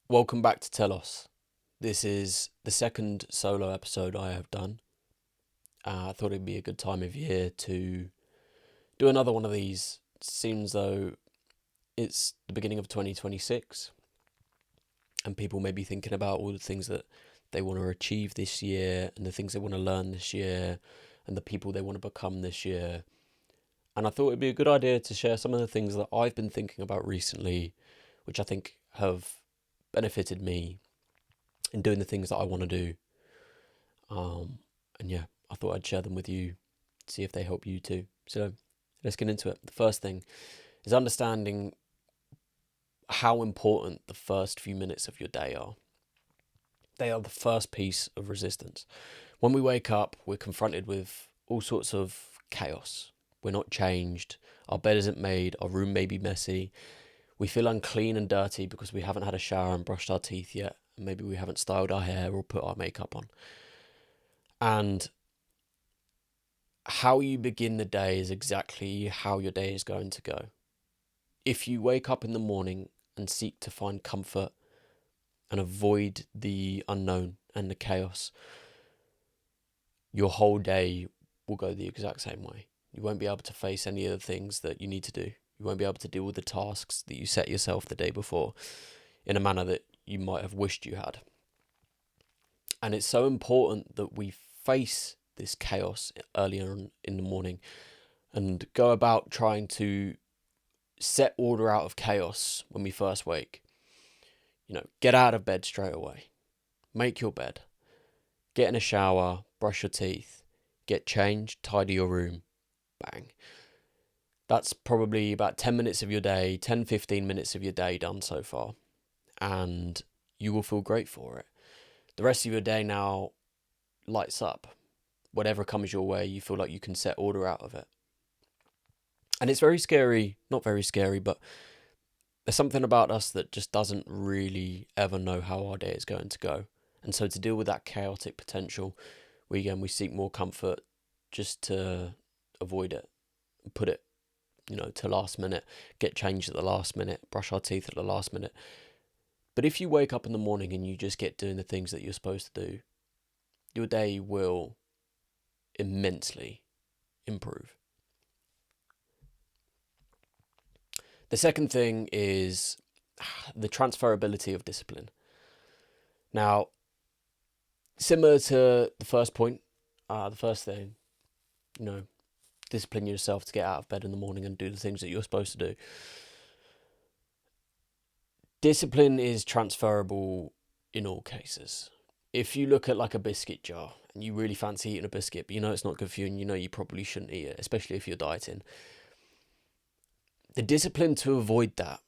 Welcome back to TELOS. This is the second solo episode I have done. I thought it'd be a good time of year to do another one of these. Seems though it's the beginning of 2026 and people may be thinking about all the things that they want to achieve this year and the things they want to learn this year and the people they want to become this year. And I thought it'd be a good idea to share some of the things that I've been thinking about recently, which I think have benefited me in doing the things that I want to do. And yeah, I thought I'd share them with you, see if they help you too. So let's get into it. The first thing is understanding how important the first few minutes of your day are. They are the first piece of resistance. When we wake up, we're confronted with all sorts of chaos. We're not changed. Our bed isn't made. Our room may be messy. We feel unclean and dirty because we haven't had a shower and brushed our teeth yet. Maybe we haven't styled our hair or put our makeup on. And how you begin the day is exactly how your day is going to go. If you wake up in the morning and seek to find comfort and avoid the unknown and the chaos, your whole day will go the exact same way. You won't be able to face any of the things that you need to do. You won't be able to deal with the tasks that you set yourself the day before in a manner that you might have wished you had. And it's so important that we face this chaos earlier in the morning and go about trying to set order out of chaos when we first wake. Get out of bed straight away. Make your bed. Get in a shower, brush your teeth, get changed, tidy your room. Bang. That's probably about 10 minutes of your day, 10-15 minutes of your day done so far. And you will feel great for it. The rest of your day now lights up. Whatever comes your way, you feel like you can set order out of it. And it's very scary, not very scary, but there's something about us that just doesn't really ever know how our day is going to go. And so to deal with that chaotic potential, we seek more comfort just to avoid it, put it, to last minute, get changed at the last minute, brush our teeth at the last minute. But if you wake up in the morning and you just get doing the things that you're supposed to do, your day will immensely improve. The second thing is the transferability of discipline. Now, similar to the first point, the first thing, discipline yourself to get out of bed in the morning and do the things that you're supposed to do. Discipline is transferable in all cases. If you look at like a biscuit jar and you really fancy eating a biscuit, but it's not good for you and you probably shouldn't eat it, especially if you're dieting, the discipline to avoid that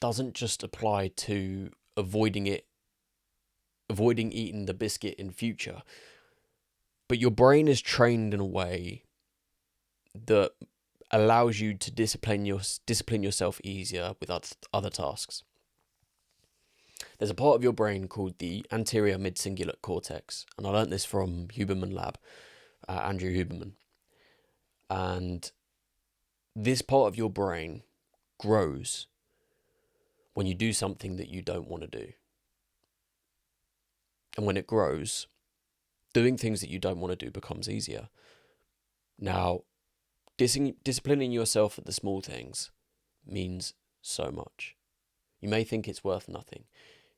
doesn't just apply to avoiding eating the biscuit in future, but your brain is trained in a way that allows you to discipline yourself easier with other tasks. There's a part of your brain called the anterior mid-cingulate cortex, and I learnt this from Huberman Lab, Andrew Huberman. And this part of your brain grows when you do something that you don't want to do. And when it grows, doing things that you don't want to do becomes easier. Now, disciplining yourself at the small things means so much. You may think it's worth nothing.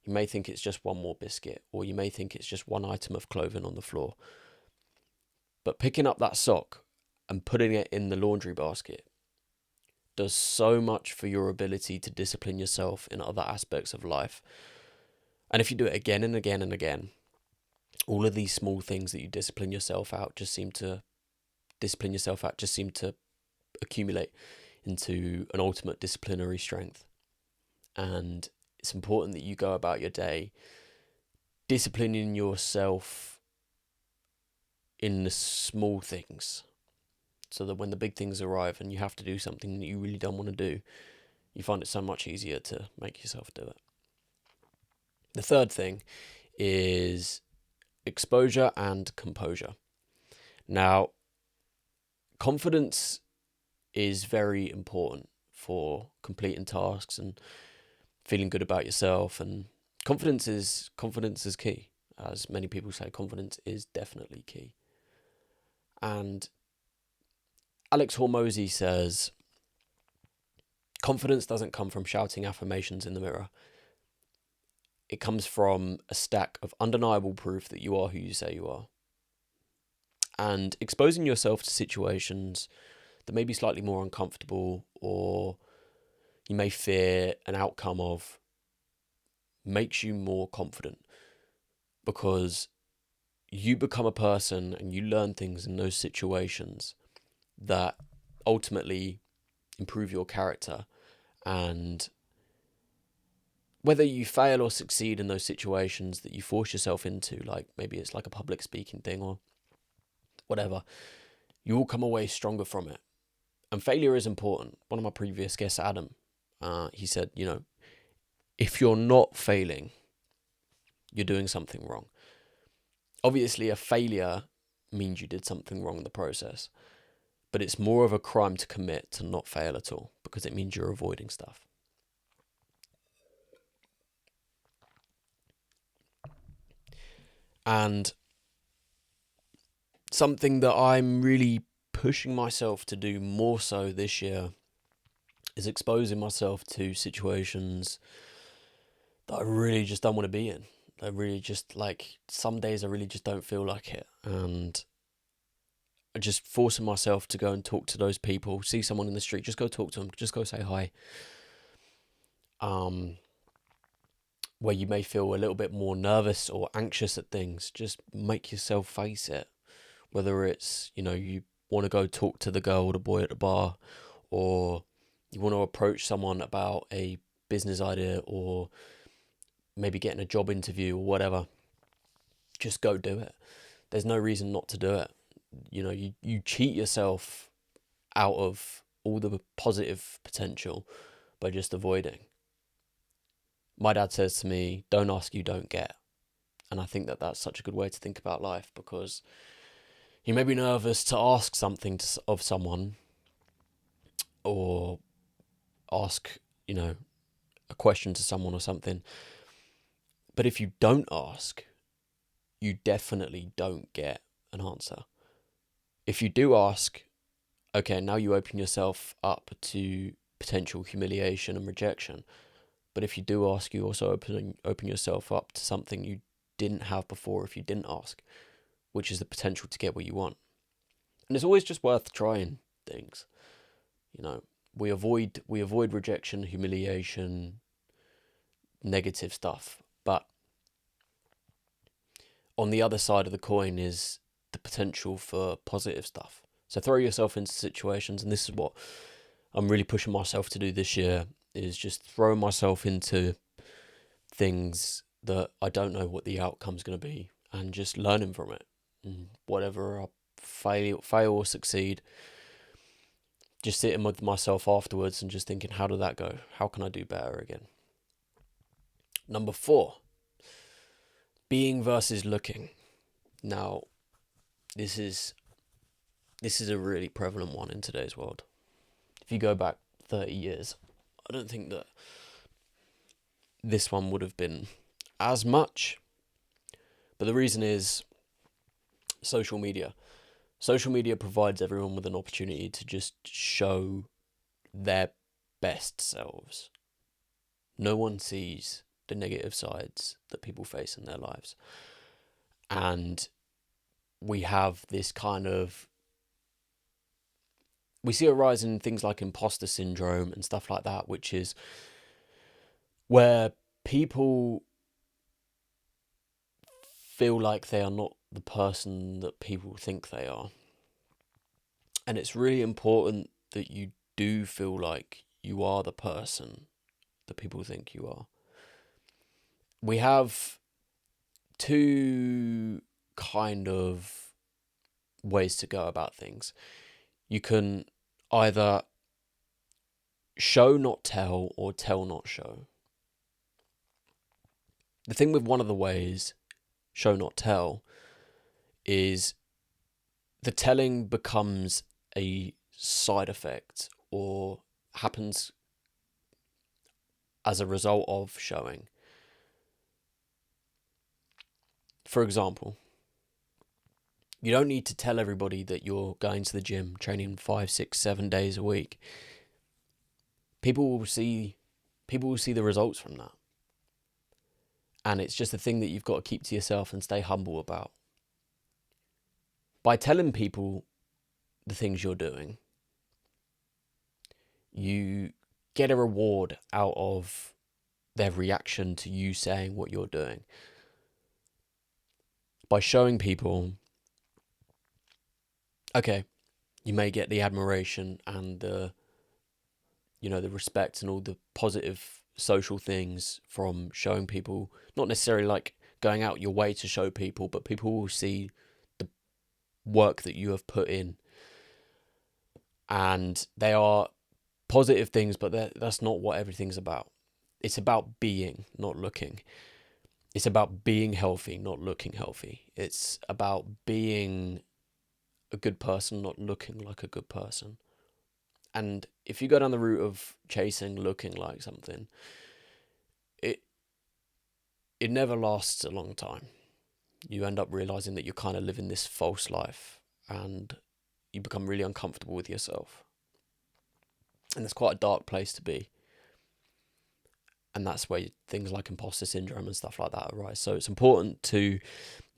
You may think it's just one more biscuit, or you may think it's just one item of clothing on the floor. But picking up that sock and putting it in the laundry basket does so much for your ability to discipline yourself in other aspects of life. And if you do it again and again and again, all of these small things that you discipline yourself out just seem to accumulate into an ultimate disciplinary strength. And it's important that you go about your day disciplining yourself in the small things, so that when the big things arrive and you have to do something that you really don't want to do, you find it so much easier to make yourself do it. The third thing is exposure and composure. Now, confidence is very important for completing tasks and feeling good about yourself and confidence is key. As many people say, confidence is definitely key. And Alex Hormozy says, confidence doesn't come from shouting affirmations in the mirror. It comes from a stack of undeniable proof that you are who you say you are. And exposing yourself to situations that may be slightly more uncomfortable or you may fear an outcome of makes you more confident, because you become a person and you learn things in those situations that ultimately improve your character. And whether you fail or succeed in those situations that you force yourself into, like maybe it's like a public speaking thing or whatever, you will come away stronger from it. And failure is important. One of my previous guests, Adam, he said, if you're not failing, you're doing something wrong. Obviously, a failure means you did something wrong in the process, but it's more of a crime to commit to not fail at all, because it means you're avoiding stuff. And something that I'm really pushing myself to do more so this year is exposing myself to situations that I really just don't want to be in. I really just, like, some days I really just don't feel like it. And I'm just forcing myself to go and talk to those people, see someone in the street, just go talk to them, just go say hi. Where you may feel a little bit more nervous or anxious at things, just make yourself face it. Whether it's, you want to go talk to the girl or the boy at the bar, or you want to approach someone about a business idea, or maybe getting a job interview or whatever, just go do it. There's no reason not to do it. You cheat yourself out of all the positive potential by just avoiding. My dad says to me, don't ask, you don't get. And I think that that's such a good way to think about life, because you may be nervous to ask something of someone, or ask, a question to someone or something. But if you don't ask, you definitely don't get an answer. If you do ask, okay, now you open yourself up to potential humiliation and rejection. But if you do ask, you also open yourself up to something you didn't have before if you didn't ask, which is the potential to get what you want. And it's always just worth trying things. We avoid rejection, humiliation, negative stuff. But on the other side of the coin is the potential for positive stuff. So throw yourself into situations, and this is what I'm really pushing myself to do this year, is just throw myself into things that I don't know what the outcome's going to be, and just learning from it. And whatever I fail or succeed, just sitting with myself afterwards and just thinking, how did that go? How can I do better again? Number 4, being versus looking. Now, this is a really prevalent one in today's world. If you go back 30 years, I don't think that this one would have been as much. But the reason is social media. Social media provides everyone with an opportunity to just show their best selves. No one sees the negative sides that people face in their lives. And we have this we see a rise in things like imposter syndrome and stuff like that, which is where people feel like they are not the person that people think they are. And it's really important that you do feel like you are the person that people think you are. We have 2 kind of ways to go about things. You can either show, not tell, or tell, not show. The thing with one of the ways, show, not tell, is the telling becomes a side effect, or happens as a result of showing. For example, you don't need to tell everybody that you're going to the gym, training 5, 6, 7 days a week. People will see the results from that. And it's just a thing that you've got to keep to yourself and stay humble about. By telling people the things you're doing, you get a reward out of their reaction to you saying what you're doing. By showing people, okay, you may get the admiration and the respect and all the positive social things from showing people, not necessarily like going out your way to show people, but people will see the work that you have put in. And they are positive things, but that's not what everything's about. It's about being, not looking. It's about being healthy, not looking healthy. It's about being a good person, not looking like a good person. And if you go down the route of chasing looking like something, it never lasts a long time. You end up realizing that you're kind of living this false life, and you become really uncomfortable with yourself. And it's quite a dark place to be. And that's where things like imposter syndrome and stuff like that arise. So it's important to,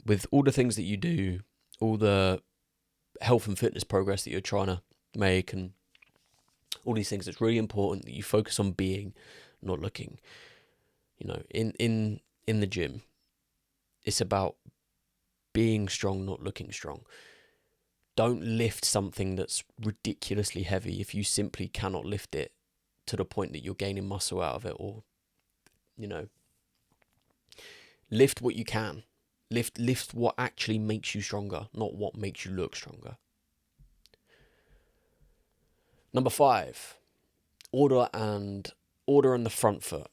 with all the things that you do, all the health and fitness progress that you're trying to make, and all these things, it's really important that you focus on being, not looking. In the gym, it's about being strong, not looking strong. Don't lift something that's ridiculously heavy if you simply cannot lift it to the point that you're gaining muscle out of it, or lift what you can. Lift what actually makes you stronger, not what makes you look stronger. Number 5, order on the front foot.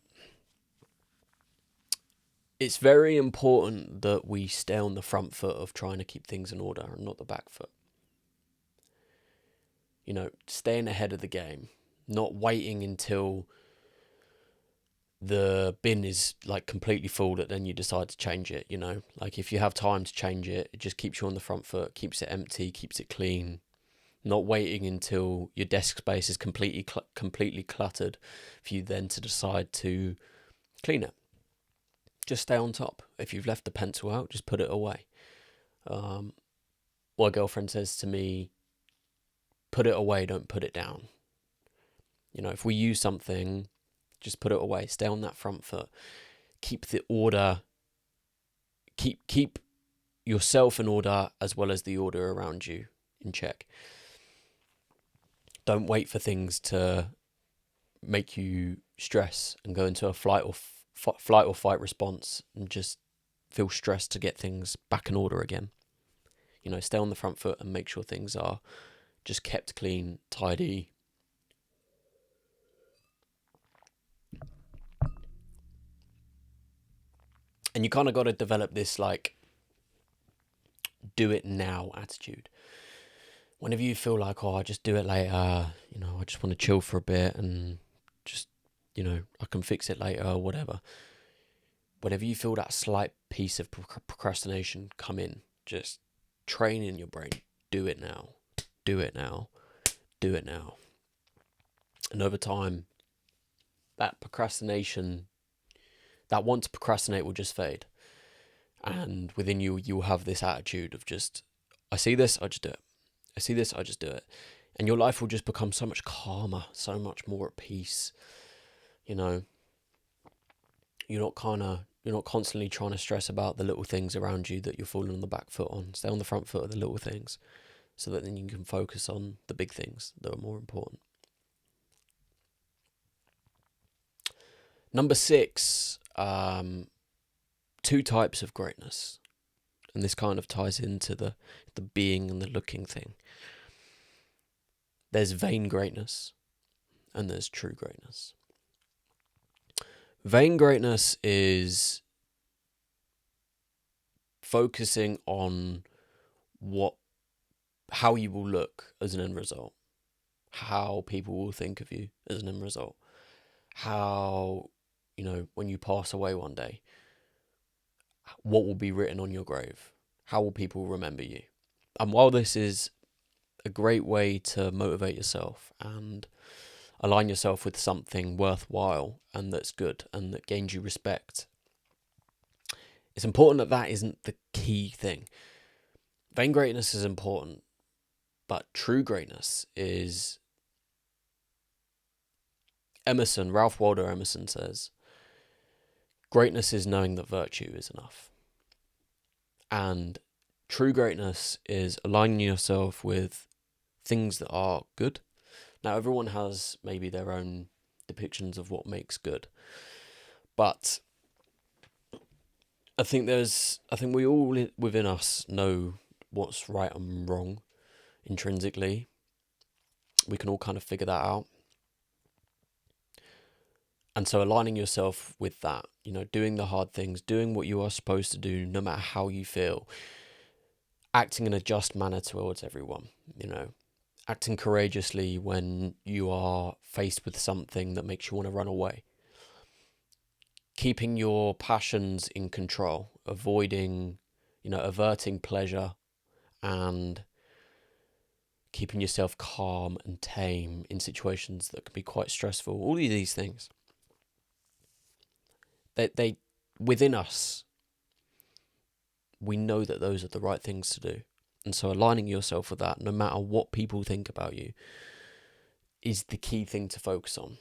It's very important that we stay on the front foot of trying to keep things in order and not the back foot. Staying ahead of the game, not waiting until the bin is like completely full that then you decide to change it. Like if you have time to change it, it just keeps you on the front foot, keeps it empty, keeps it clean. Not waiting until your desk space is completely cluttered for you then to decide to clean it. Just stay on top. If you've left the pencil out, just put it away. My girlfriend says to me, put it away, don't put it down. If we use something, just put it away. Stay on that front foot. Keep the order. Keep yourself in order as well as the order around you in check. Don't wait for things to make you stress and go into a flight or fight response and just feel stressed to get things back in order again. Stay on the front foot and make sure things are just kept clean, tidy. And you kind of got to develop this like do it now attitude. Whenever you feel like, I just do it later, I just want to chill for a bit and just, I can fix it later or whatever. Whenever you feel that slight piece of procrastination come in, just train in your brain, do it now, do it now, do it now. And over time, that procrastination, that want to procrastinate will just fade. And within you, you'll have this attitude of just, I see this, I just do it. I see this, I just do it. And your life will just become so much calmer, so much more at peace. You're not constantly trying to stress about the little things around you that you're falling on the back foot on. Stay on the front foot of the little things so that then you can focus on the big things that are more important. Number 6, 2 types of greatness. And this kind of ties into the being and the looking thing. There's vain greatness and there's true greatness. Vain greatness is focusing on how you will look as an end result, how people will think of you as an end result, how, when you pass away one day, what will be written on your grave? How will people remember you? And while this is a great way to motivate yourself and align yourself with something worthwhile and that's good and that gains you respect, it's important that that isn't the key thing. Vain greatness is important, but true greatness is... Ralph Waldo Emerson says, greatness is knowing that virtue is enough. And true greatness is aligning yourself with things that are good. Now, everyone has maybe their own depictions of what makes good, but I think we all within us know what's right and wrong intrinsically. We can all kind of figure that out. And so aligning yourself with that, doing the hard things, doing what you are supposed to do, no matter how you feel, acting in a just manner towards everyone, acting courageously when you are faced with something that makes you want to run away, keeping your passions in control, averting pleasure, and keeping yourself calm and tame in situations that can be quite stressful. All of these things, they within us, we know that those are the right things to do. And so aligning yourself with that, no matter what people think about you, is the key thing to focus on.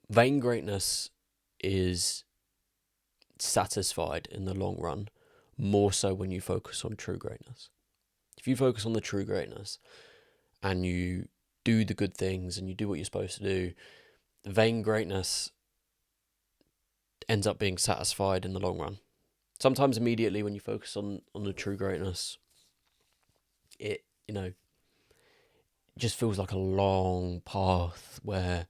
Vain greatness is satisfied in the long run, more so when you focus on true greatness. If you focus on the true greatness and you do the good things and you do what you're supposed to do, vain greatness ends up being satisfied in the long run. Sometimes immediately when you focus on the true greatness, it just feels like a long path where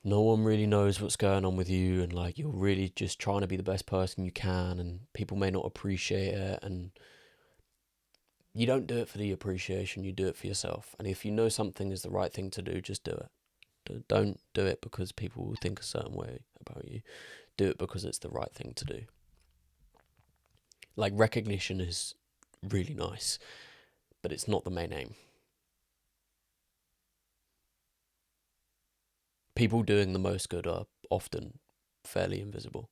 no one really knows what's going on with you, and like you're really just trying to be the best person you can, and people may not appreciate it, and you don't do it for the appreciation, you do it for yourself. And if you know something is the right thing to do, just do it. Don't do it because people will think a certain way about you. Do it because it's the right thing to do. Like, recognition is really nice, but it's not the main aim. People doing the most good are often fairly invisible.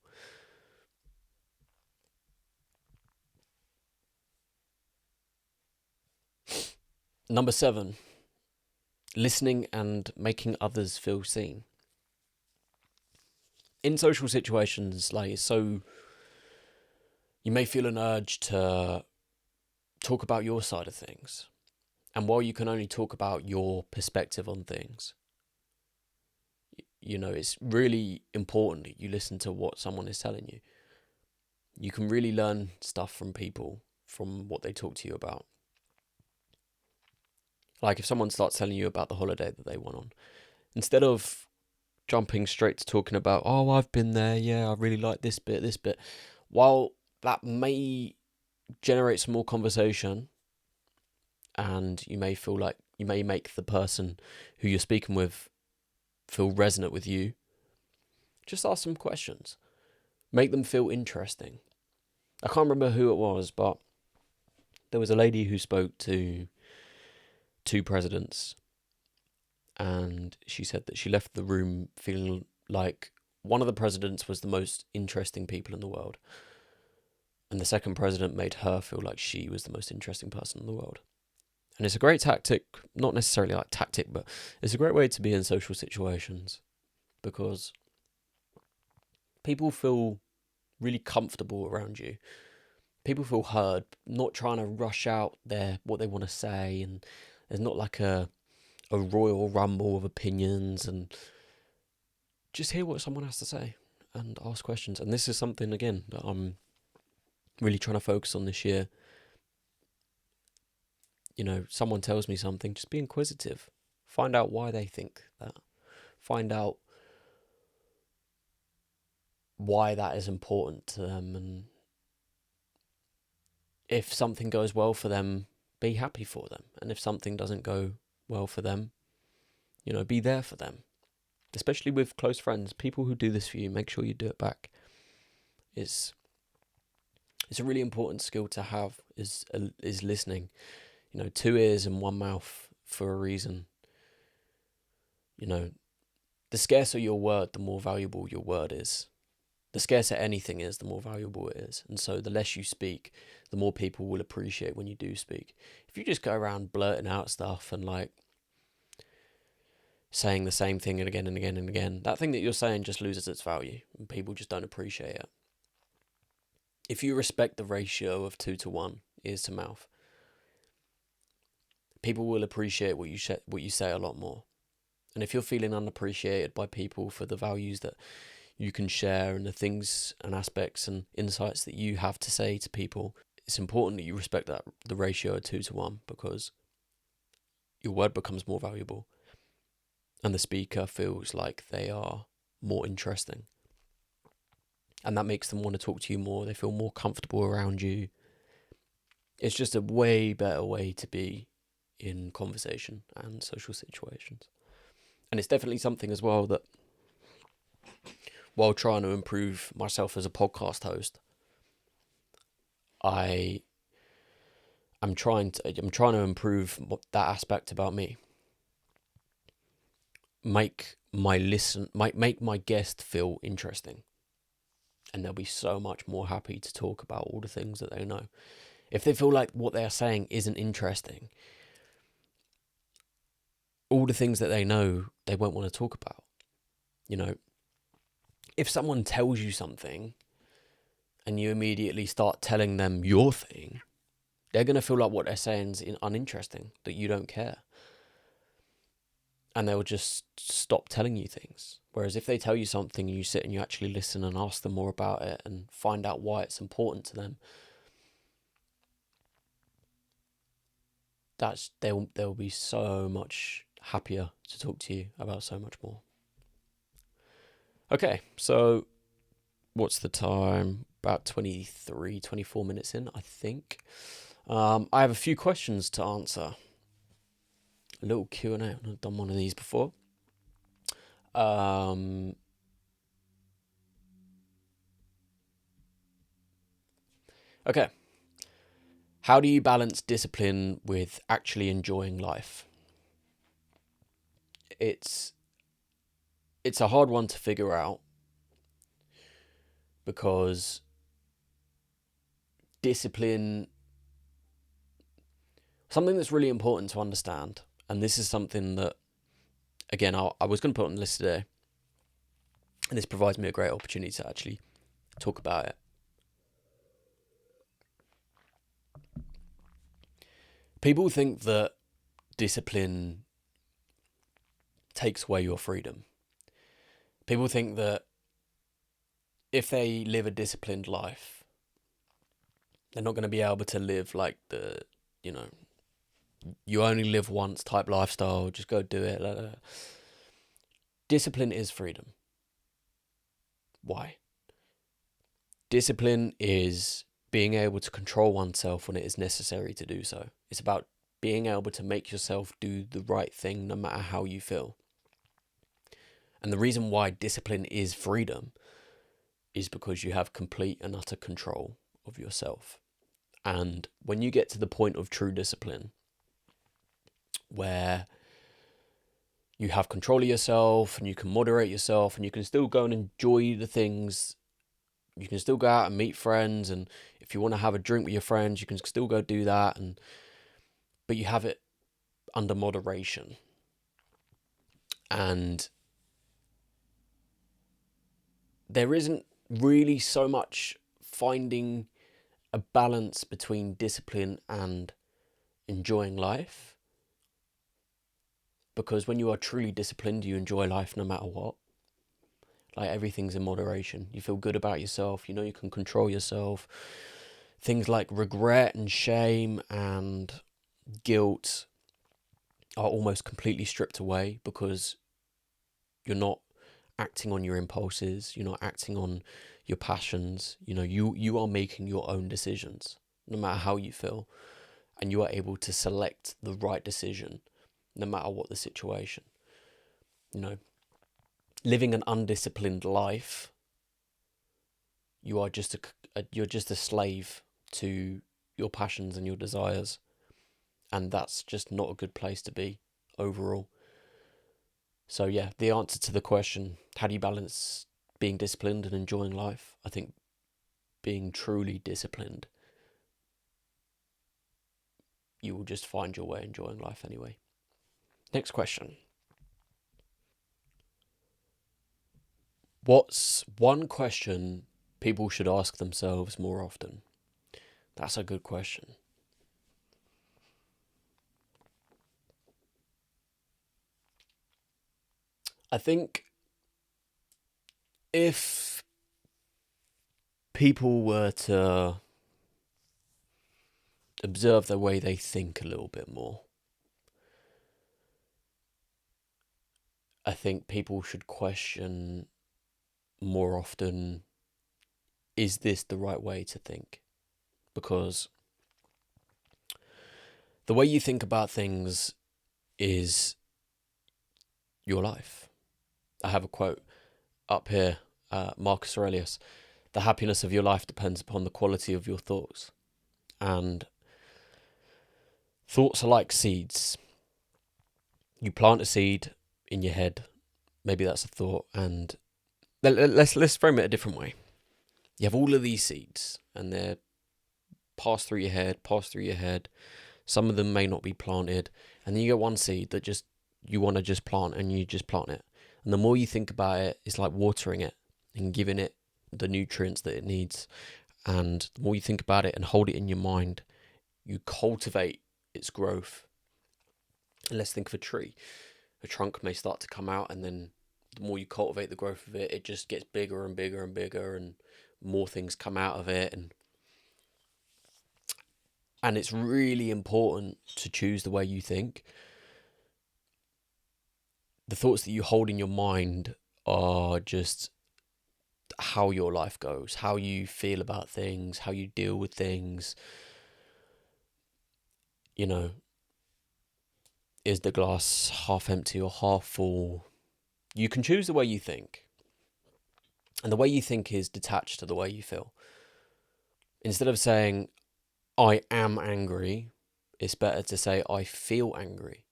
Number 7, listening and making others feel seen. In social situations, you may feel an urge to talk about your side of things. And while you can only talk about your perspective on things, it's really important that you listen to what someone is telling you. You can really learn stuff from people, from what they talk to you about. Like if someone starts telling you about the holiday that they went on, instead of jumping straight to talking about, oh, I've been there, yeah, I really like this bit, while that may generate some more conversation, and you may feel like you may make the person who you're speaking with feel resonant with you, just ask some questions. Make them feel interesting. I can't remember who it was, but there was a lady who spoke to 2 presidents, and she said that she left the room feeling like one of the presidents was the most interesting people in the world, and the second president made her feel like she was the most interesting person in the world. And it's a great tactic, not necessarily like tactic, but it's a great way to be in social situations, because people feel really comfortable around you. People feel heard, not trying to rush out what they want to say, and there's not like a royal rumble of opinions, and just hear what someone has to say and ask questions. And this is something, again, that I'm really trying to focus on this year. Someone tells me something, just be inquisitive. Find out why they think that. Find out why that is important to them, and if something goes well for them, be happy for them. And if something doesn't go well for them, be there for them. Especially with close friends, people who do this for you, make sure you do it back. It's a really important skill to have, is listening. 2 ears and 1 mouth for a reason. The scarcer your word, the more valuable your word is. The scarcer anything is, the more valuable it is. And so the less you speak, the more people will appreciate when you do speak. If you just go around blurting out stuff and saying the same thing and again and again and again, that thing that you're saying just loses its value and people just don't appreciate it. If you respect the ratio of 2 to 1, ears to mouth, people will appreciate what you say a lot more. And if you're feeling unappreciated by people for the values that you can share and the things and aspects and insights that you have to say to people, it's important that you respect the ratio of 2 to 1, because your word becomes more valuable and the speaker feels like they are more interesting. And that makes them want to talk to you more. They feel more comfortable around you. It's just a way better way to be in conversation and social situations. And it's definitely something as well that, while trying to improve myself as a podcast host, I'm trying to improve that aspect about me. Make my guest feel interesting, and they'll be so much more happy to talk about all the things that they know. If they feel like what they are saying isn't interesting, all the things that they know, they won't want to talk about. If someone tells you something and you immediately start telling them your thing, they're going to feel like what they're saying is uninteresting, that you don't care. And they'll just stop telling you things. Whereas if they tell you something and you sit and you actually listen and ask them more about it and find out why it's important to them, they'll be so much happier to talk to you about so much more. Okay, so what's the time? About 23, 24 minutes in, I think. I have a few questions to answer. A little Q&A. I've not done one of these before. Okay. How do you balance discipline with actually enjoying life? It's a hard one to figure out, because discipline, something that's really important to understand, and this is something that, again, I was going to put on the list today, and this provides me a great opportunity to actually talk about it. People think that discipline takes away your freedom. People think that if they live a disciplined life, they're not going to be able to live like the, you only live once type lifestyle, just go do it. Blah, blah. Discipline is freedom. Why? Discipline is being able to control oneself when it is necessary to do so. It's about being able to make yourself do the right thing no matter how you feel. And the reason why discipline is freedom is because you have complete and utter control of yourself. And when you get to the point of true discipline, where you have control of yourself and you can moderate yourself and you can still go and enjoy the things, you can still go out and meet friends, and if you want to have a drink with your friends, you can still go do that, but you have it under moderation. And there isn't really so much finding a balance between discipline and enjoying life, because when you are truly disciplined, you enjoy life no matter what. Like, everything's in moderation. You feel good about yourself. You can control yourself. Things like regret and shame and guilt are almost completely stripped away, because you're not acting on your impulses. You're not acting on your passions. You are making your own decisions, no matter how you feel. And you are able to select the right decision, no matter what the situation. Living an undisciplined life, you're just a slave to your passions and your desires, and that's just not a good place to be overall. So yeah, the answer to the question, how do you balance being disciplined and enjoying life? I think being truly disciplined, you will just find your way enjoying life anyway. Next question. What's one question people should ask themselves more often? That's a good question. I think if people were to observe the way they think a little bit more, I think people should question more often, is this the right way to think? Because the way you think about things is your life. I have a quote up here, Marcus Aurelius: the happiness of your life depends upon the quality of your thoughts. And thoughts are like seeds. You plant a seed in your head, maybe that's a thought, and let's frame it a different way. You have all of these seeds, and they're pass through your head. Some of them may not be planted, and then you get one seed that just you want to just plant, and you just plant it. And the more you think about it, it's like watering it and giving it the nutrients that it needs. And the more you think about it and hold it in your mind, you cultivate its growth. And let's think of a tree. A trunk may start to come out, and then the more you cultivate the growth of it, it just gets bigger and bigger and bigger, and more things come out of it. And it's really important to choose the way you think. The thoughts that you hold in your mind are just how your life goes, how you feel about things, how you deal with things. You know, is the glass half empty or half full? You can choose the way you think. And the way you think is detached to the way you feel. Instead of saying, I am angry, it's better to say, I feel angry.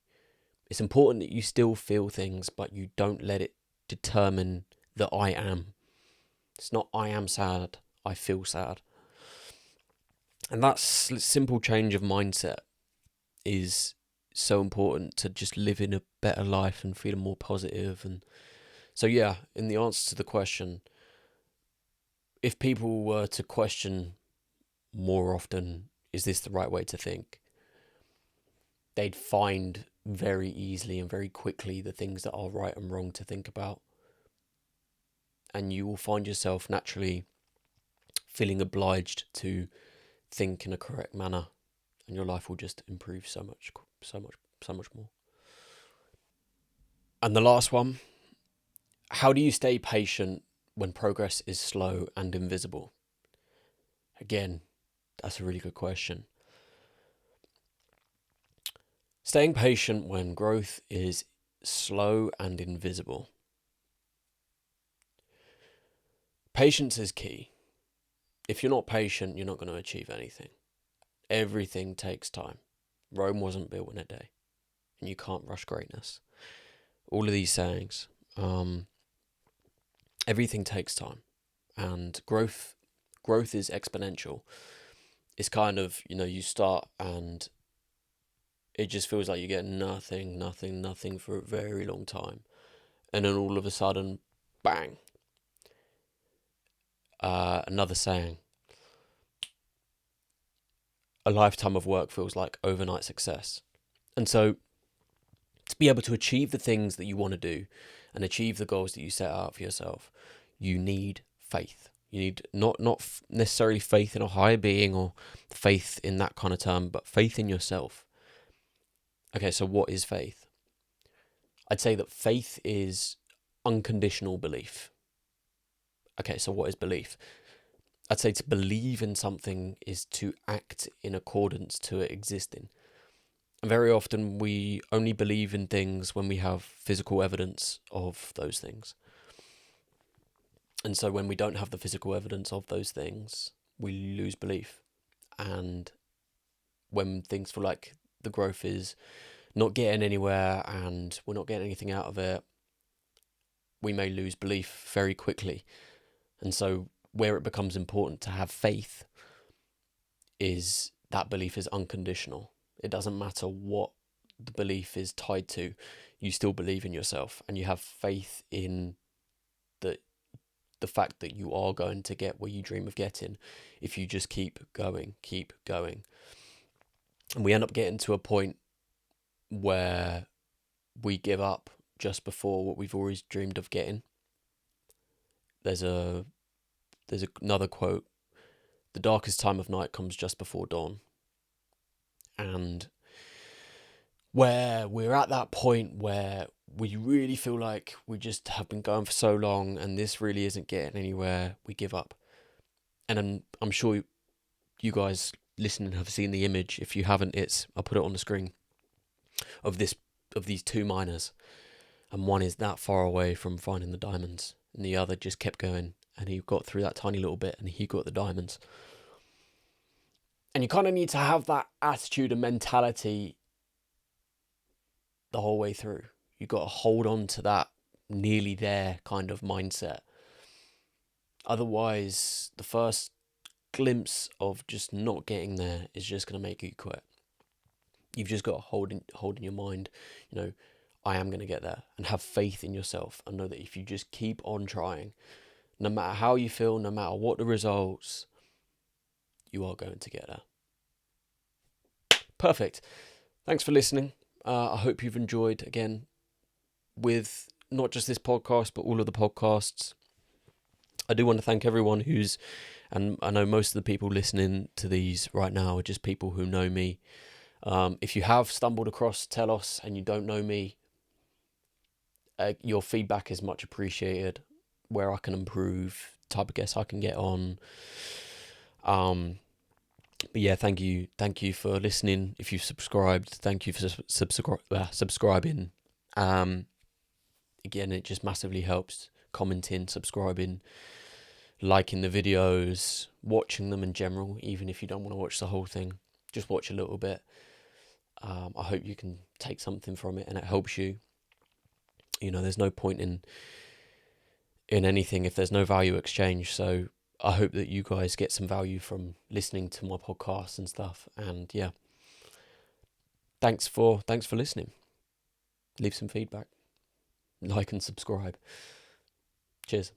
It's important that you still feel things, but you don't let it determine that I am. It's not I am sad, I feel sad. And that simple change of mindset is so important to just living a better life and feeling more positive. And so yeah, in the answer to the question, if people were to question more often, is this the right way to think? They'd find very easily and very quickly the things that are right and wrong to think about. And you will find yourself naturally feeling obliged to think in a correct manner, and your life will just improve so much more. And the last one, how do you stay patient when progress is slow and invisible? Again, that's a really good question. Staying patient when growth is slow and invisible. Patience is key. If you're not patient, you're not going to achieve anything. Everything takes time. Rome wasn't built in a day, and you can't rush greatness. All of these sayings, everything takes time, and growth is exponential. It's kind of, you start and it just feels like you get nothing for a very long time, and then all of a sudden, bang. Another saying, a lifetime of work feels like overnight success. And so to be able to achieve the things that you want to do and achieve the goals that you set out for yourself, you need faith. You need not necessarily faith in a higher being or faith in that kind of term, but faith in yourself. Okay, so what is faith? I'd say that faith is unconditional belief. Okay, so what is belief? I'd say to believe in something is to act in accordance to it existing. And very often we only believe in things when we have physical evidence of those things. And so when we don't have the physical evidence of those things, we lose belief. And when things feel like the growth is not getting anywhere and we're not getting anything out of it, we may lose belief very quickly. And so where it becomes important to have faith is that belief is unconditional. It doesn't matter what the belief is tied to, you still believe in yourself and you have faith in the fact that you are going to get where you dream of getting if you just keep going. And we end up getting to a point where we give up just before what we've always dreamed of getting. There's another quote: "The darkest time of night comes just before dawn." And where we're at that point where we really feel like we just have been going for so long and this really isn't getting anywhere, we give up. And I'm sure you guys listening have seen the image. If you haven't, I'll put it on the screen, of these two miners, and one is that far away from finding the diamonds and the other just kept going and he got through that tiny little bit and he got the diamonds. And you kind of need to have that attitude and mentality the whole way through. You got to hold on to that nearly there kind of mindset. Otherwise, the first glimpse of just not getting there is just going to make you quit. You've just got to hold in your mind, I am going to get there, and have faith in yourself and know that if you just keep on trying, no matter how you feel, no matter what the results, you are going to get there. Perfect. Thanks for listening. I hope you've enjoyed, again, with not just this podcast, but all of the podcasts. I do want to thank everyone and I know most of the people listening to these right now are just people who know me. If you have stumbled across TELOS and you don't know me, your feedback is much appreciated. Where I can improve, type of guests I can get on. But yeah, thank you for listening. If you've subscribed, thank you for subscribing. Again, it just massively helps. Commenting, subscribing, liking the videos, watching them in general, even if you don't want to watch the whole thing, just watch a little bit. I hope you can take something from it and it helps you. There's no point in anything if there's no value exchange. So I hope that you guys get some value from listening to my podcast and stuff. And yeah, thanks for listening. Leave some feedback, like and subscribe. Cheers.